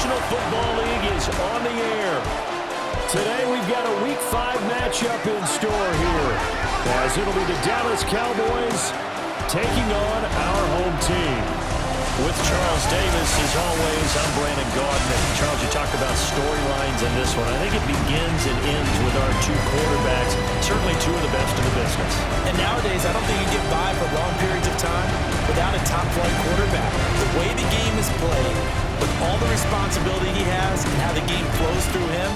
National Football League is on the air. Today we've got a Week 5 matchup in store here, as it'll be the Dallas Cowboys taking on our home team. With Charles Davis, as always, I'm Brandon Gaudin. Charles, you talked about storylines in this one. I think it begins and ends with our two quarterbacks, certainly two of the best in the business. And nowadays, I don't think you get by for long periods of time without a top-flight quarterback. The way the game is played, with all the responsibility he has and how the game flows through him,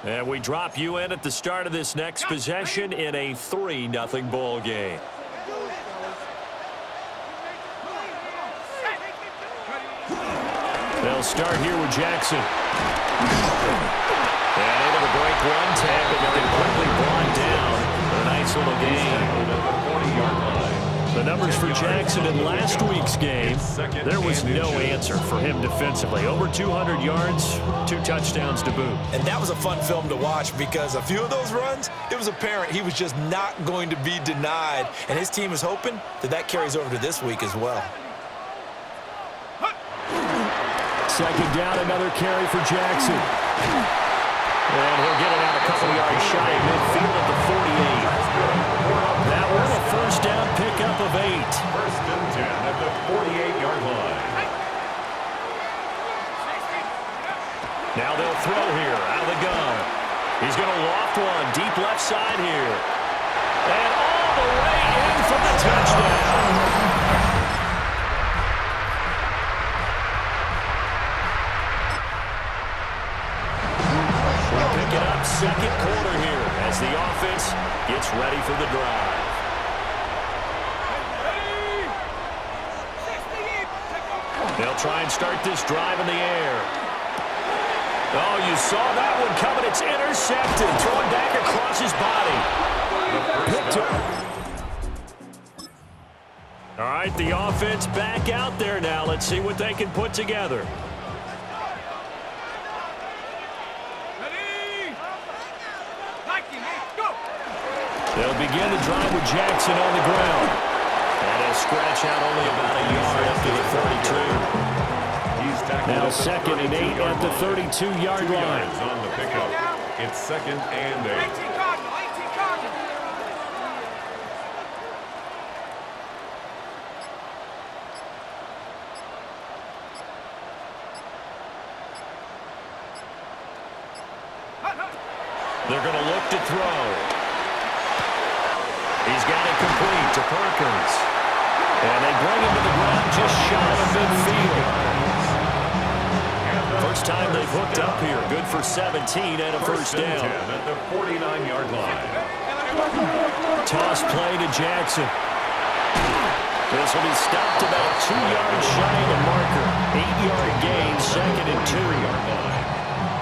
and we drop you in at the start of this next possession in a 3-0 ball game. They'll start here with Jackson. And able to break one tackle, but they quickly brought down. A nice little gain. The numbers for Jackson in last week's game, there was no answer for him defensively. Over 200 yards, 2 touchdowns to boot. and that was a fun film to watch because a few of those runs, it was apparent he was just not going to be denied. And his team is hoping that that carries over to this week as well. Second down, another carry for Jackson. And he'll get it out a couple yards shy of midfield at the 48. That was a first down pickup of 8. First and 10 at the 48-yard line. Now they'll throw here out of the gun. He's going to loft one deep left side here. And all the way in for the touchdown. Pick it up second quarter here as the offense gets ready for the drive. They'll try and start this drive in the air. Oh, you saw that one coming. It's intercepted. Thrown back across his body. All right, the offense back out there now. Let's see what they can put together. They'll begin the drive with Jackson on the ground. And he'll scratch out only about a yard after the 42. Now second and 8 at the 32-yard line. On the pickup. It's second and 8. They're going to look to throw. He's got it complete to Perkins. And they bring him to the ground just shy of midfield. First time they've hooked up here. Good for 17 and a first down. At the 49-yard line. Toss play to Jackson. This will be stopped about 2 yards shy of the marker. 8-yard gain, second and 2.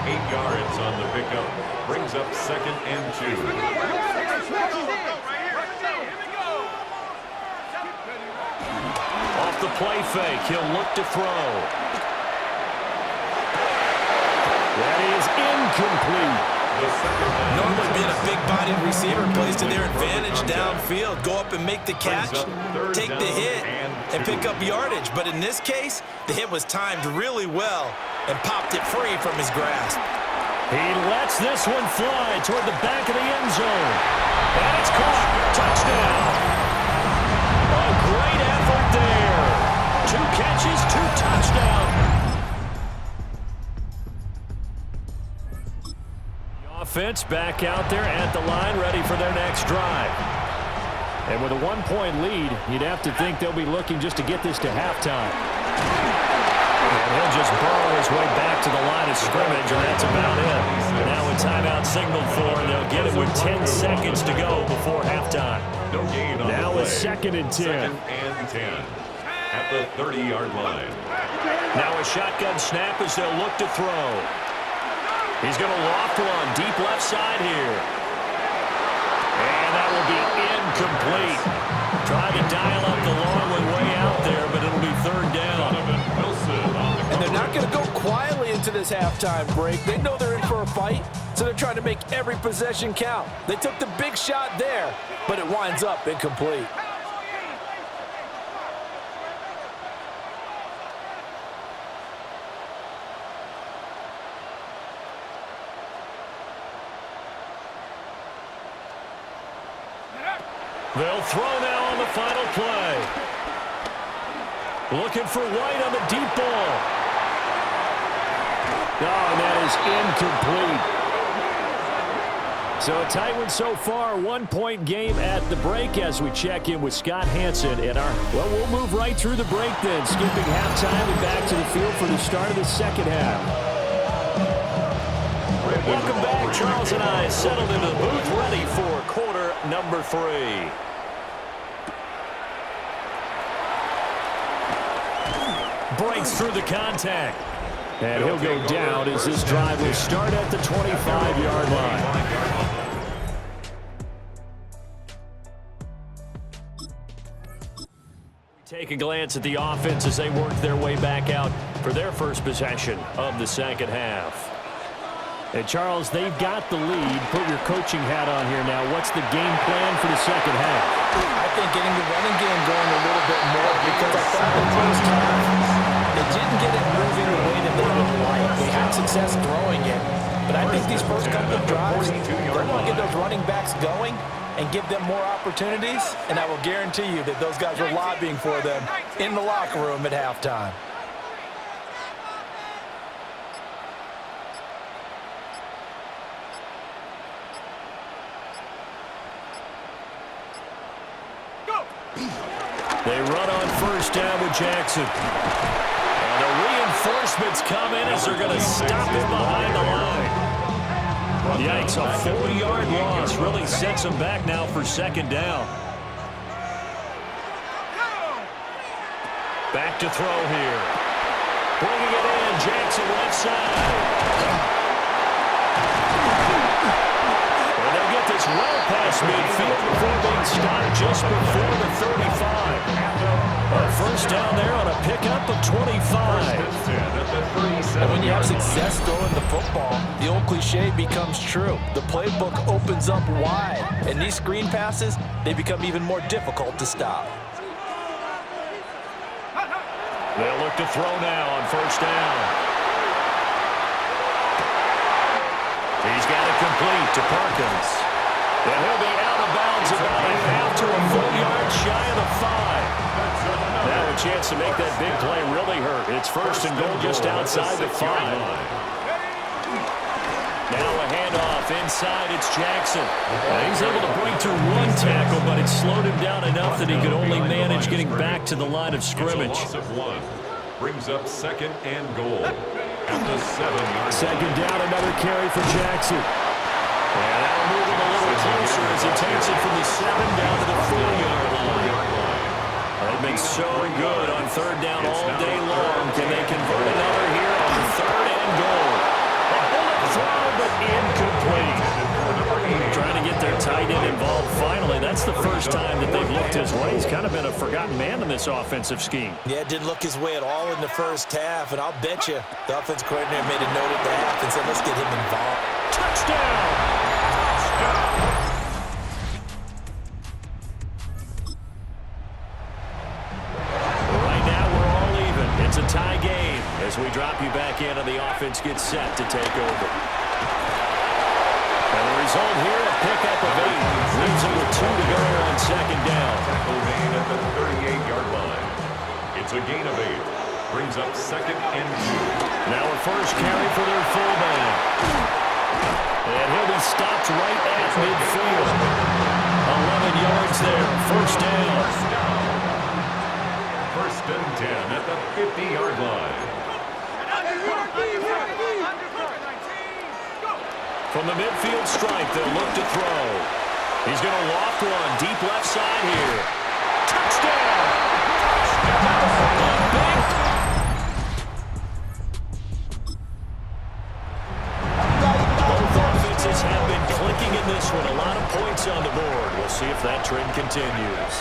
8 yards on the pickup. Brings up second and 2. Off the play fake, he'll look to throw. That is incomplete. Normally being a big-bodied receiver plays to their advantage downfield. Go up and make the catch, take the hit, and pick up yardage. But in this case, the hit was timed really well and popped it free from his grasp. He lets this one fly toward the back of the end zone. And it's caught. Touchdown. A great effort there. 2 catches, 2 touchdowns. The offense back out there at the line, ready for their next drive. And with a 1-point lead, you'd have to think they'll be looking just to get this to halftime. And he'll just burrow his way back to the line of scrimmage, and that's about it. Now a timeout signaled for, and they'll get it with 10 seconds to go before halftime. No gain on Now the a play. second and 10. Second and 10 at the 30-yard line. Now a shotgun snap as they'll look to throw. He's going to loft one deep left side here. And that will be incomplete. Trying to dial up the long one way out there, but it'll be third down. And they're not going to go quietly into this halftime break. They know they're in for a fight, so they're trying to make every possession count. They took the big shot there, but it winds up incomplete. They'll throw now on the final play. Looking for White on the deep ball. Oh, and that is incomplete. So a tight one so far, 1-point game at the break as we check in with Scott Hanson. And we'll move right through the break then, skipping halftime and back to the field for the start of the second half. Welcome back. Charles and I settled into the booth, ready for quarter number 3. Breaks through the contact. And he'll go down as this drive will start at the 25-yard line. Take a glance at the offense as they work their way back out for their first possession of the second half. And Charles, they've got the lead. Put your coaching hat on here now. What's the game plan for the second half? I think getting the running game going a little bit more because I thought the first half they didn't get it moving the way that they would like. They had success throwing it, but I think these first couple of drives, they're going to get those running backs going and give them more opportunities, and I will guarantee you that those guys were lobbying for them in the locker room at halftime. They run on first down with Jackson. And the reinforcements come in as they're going to stop him behind the line. Yikes, a 40-yard loss really sets them back now for second down. Back to throw here. Bringing it in, Jackson left side. And they'll get this well past midfield before being stopped just before the 35. A first down there on a pickup of 25. And when you have success throwing the football, the old cliche becomes true. The playbook opens up wide, and these screen passes, they become even more difficult to stop. They'll look to throw now on first down. He's got it complete to Perkins. And he'll be out of bounds about a half to a full yard shy of the 5. Now a chance to make that big play really hurt. It's first and goal just outside the 5. Now a handoff inside. It's Jackson. He's able to break through one tackle, but it slowed him down enough that he could only manage getting back to the line of scrimmage. It's a loss of 1. Brings up second and goal at the 7-yard line. Second down, another carry for Jackson. And that'll move him a little closer as he takes it from the 7 down to the 4-yard line. They've been so good on third down all day long. Can they convert another here on third and goal? A bullet throw, but incomplete. Trying to get their tight end involved finally. That's the first time that they've looked his way. He's kind of been a forgotten man in this offensive scheme. Yeah, it didn't look his way at all in the first half, and I'll bet you the offense coordinator made a note at the half and said, let's get him involved. Touchdown! Right now, we're all even. It's a tie game as we drop you back in and the offense gets set to take over. And the result here, a pickup of 8. Leaves them with 2 to go on second down. Tackle gain at the 38-yard line. It's a gain of 8. Brings up second and 2. Now a first carry for their fullback. And he'll be stopped right at midfield. 11 yards there. First down. First and 10 at the 50-yard line. From the midfield stripe, they'll look to throw. He's going to loft one deep left side here. Touchdown! Both offenses have been clicking in this one. A lot of points on the board. We'll see if that trend continues.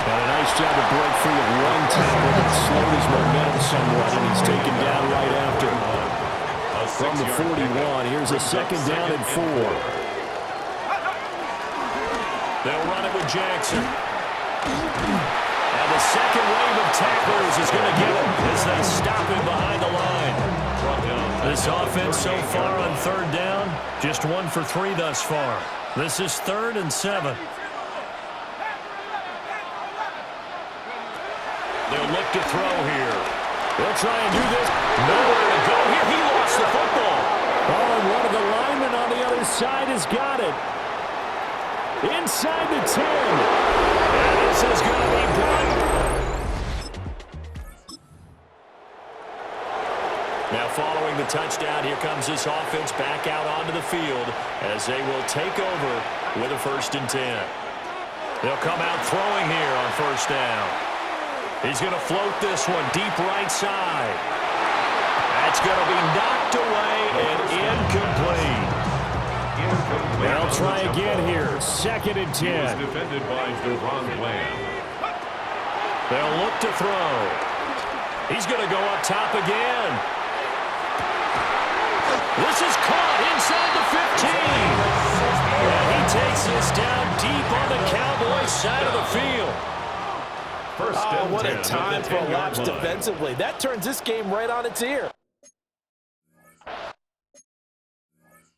And a nice job to break free of one tackle that slowed his momentum somewhat, and he's taken down right after. From the 41, here's a second down and 4. They'll run it with Jackson. And the second wave of tacklers is going to get him as they stop him behind the line. This offense so far on third down, just 1 for 3 thus far. This is 3rd and 7. They'll look to throw here. They'll try and do this. Nowhere to go here. He lost the football. Oh, and one of the linemen on the other side has got it. Inside the 10. And this is going to be brought. Now following the touchdown, here comes this offense back out onto the field as they will take over with a 1st and 10. They'll come out throwing here on 1st down. He's going to float this one deep right side. That's going to be knocked away and incomplete. They'll try again here. 2nd and 10. Defended by Deron Bland. They'll look to throw. He's going to go up top again. This is caught inside the 15. And he takes this down deep on the Cowboys side of the field. Oh, what a time for a lapse defensively. That turns this game right on its ear.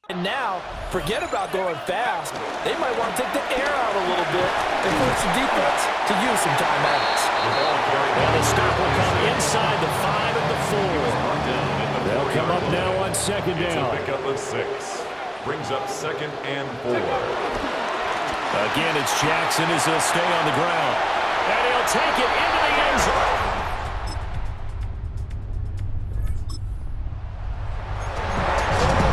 And now, forget about going fast. They might want to take the air out a little bit and force the defense to use some timeouts. And the stop will come inside the 5 and the 4. They'll come up now on 2nd down. It's a pickup of 6. Brings up 2nd and 4. Again, it's Jackson as he'll stay on the ground. And he'll take it into the end zone.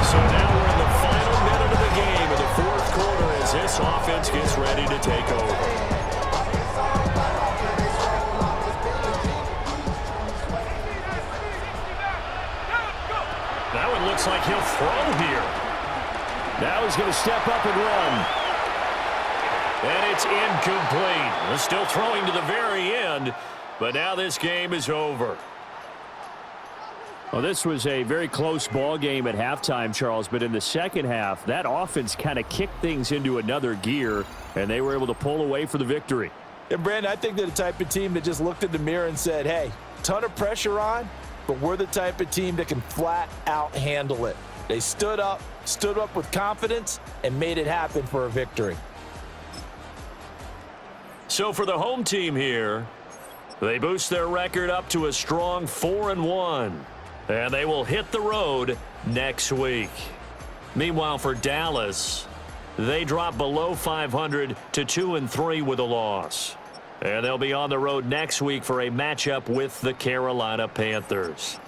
So now we're in the final minute of the game of the 4th quarter as this offense gets ready to take over. Now it looks like he'll throw here. Now he's going to step up and run. And it's incomplete. They're still throwing to the very end, but now this game is over. Well, this was a very close ball game at halftime, Charles, but in the second half, that offense kind of kicked things into another gear, and they were able to pull away for the victory. And, Brandon, I think they're the type of team that just looked in the mirror and said, hey, ton of pressure on, but we're the type of team that can flat out handle it. They stood up with confidence, and made it happen for a victory. So for the home team here, they boost their record up to a strong 4-1, and they will hit the road next week. Meanwhile, for Dallas, they drop below 500 to 2-3 with a loss. And they'll be on the road next week for a matchup with the Carolina Panthers.